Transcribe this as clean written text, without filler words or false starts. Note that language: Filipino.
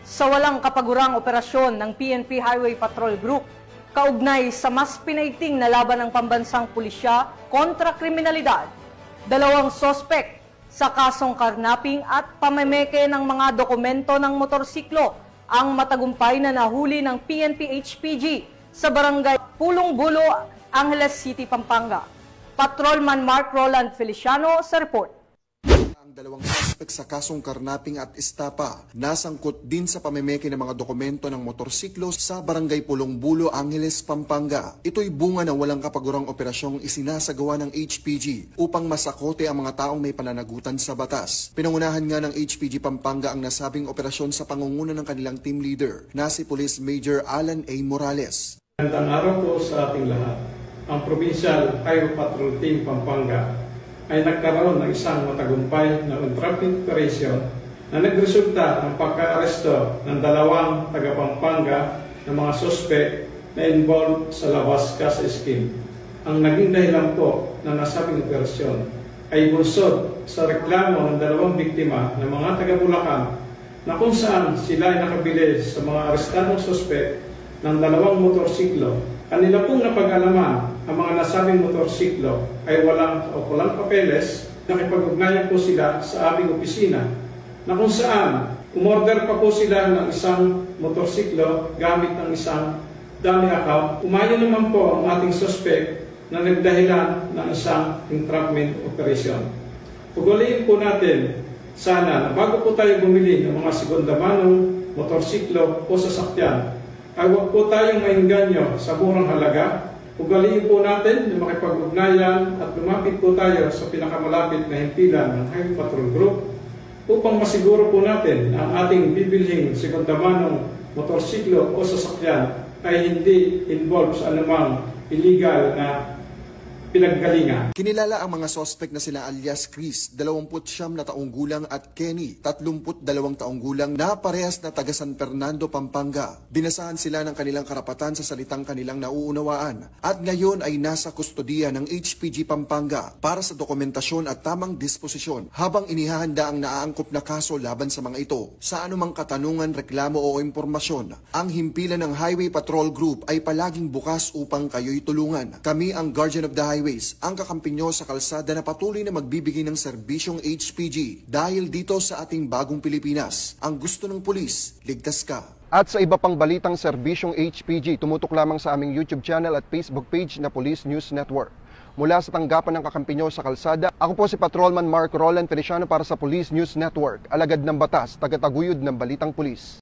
sa walang kapagurang operasyon ng PNP Highway Patrol Group kaugnay sa mas pinaiting na laban ng pambansang pulisya kontra kriminalidad. Dalawang sospek sa kasong karnaping at pamemeke ng mga dokumento ng motorsiklo ang matagumpay na nahuli ng PNP HPG sa barangay Pulong Bulo, Angeles City, Pampanga. Patrolman Mark Roland Feliciano sa report. Ang dalawang suspect sa kasong karnaping at estapa nasangkot din sa pamemeke ng mga dokumento ng motorsiklo sa barangay Pulong Bulo, Angeles, Pampanga. Ito'y bunga ng walang kapagurang operasyong isinasagawa ng HPG upang masakote ang mga taong may pananagutan sa batas. Pinangunahan nga ng HPG Pampanga ang nasabing operasyon sa pangunguna ng kanilang team leader na si Police Major Alan A. Morales. Magandang araw po sa ating lahat. Ang Provincial Highway Patrol Team Pampanga ay nagkaroon ng isang matagumpay na traffic operation na nagresulta ng pagka-aresto ng dalawang taga-Pampanga na mga suspect na involved sa Labas Casa Scheme. Ang naging dahilan po na nasabing operasyon ay bunsod sa reklamo ng dalawang biktima ng mga taga-Bulacan na kung saan sila ay nakabili sa mga arestadong suspect ng dalawang motorsiklo. Kanila pong napag-alaman ang mga nasabing motorsiklo ay walang papeles. Nakipag-ugnayan po sila sa aming opisina na kung saan umorder pa po sila ng isang motorsiklo gamit ng isang dummy account. Umayon naman po ang ating suspect na nagdahilan ng isang entrapment operation. Pagwalayin po natin sana na bago po tayo bumili ng mga sekundamanong motorsiklo o sasakyan, ay huwag po tayong mainganyo sa murang halaga. Ugaliin po natin na makipag-ugnayan at lumapit po tayo sa pinakamalapit na himpilan ng Highway Patrol Group upang masiguro po natin na ang ating bibilhing sekundamanong motorsiklo o sasakyan ay hindi involved sa anumang illegal na pinaggalingan. Kinilala ang mga sospek na sina alias Chris, 29 na taong gulang at Kenny, 32 taong gulang na parehas na taga San Fernando, Pampanga. Binasahan sila ng kanilang karapatan sa salitang kanilang nauunawaan at ngayon ay nasa kustodiya ng HPG Pampanga para sa dokumentasyon at tamang disposisyon habang inihahanda ang naaangkop na kaso laban sa mga ito. Sa anumang katanungan, reklamo o impormasyon, ang himpilan ng Highway Patrol Group ay palaging bukas upang kayo'y tulungan. Kami ang Guardian of the Highways, ang kakampi nyo sa kalsada na patuloy na magbibigay ng serbisyong HPG dahil dito sa ating bagong Pilipinas, ang gusto ng pulis, ligtas ka. At sa iba pang balitang serbisyong HPG, tumutok lamang sa aming YouTube channel at Facebook page na Police News Network. Mula sa tanggapan ng kakampi nyo sa kalsada, ako po si Patrolman Mark Roland Feliciano para sa Police News Network, alagad ng batas, tagataguyod ng balitang pulis.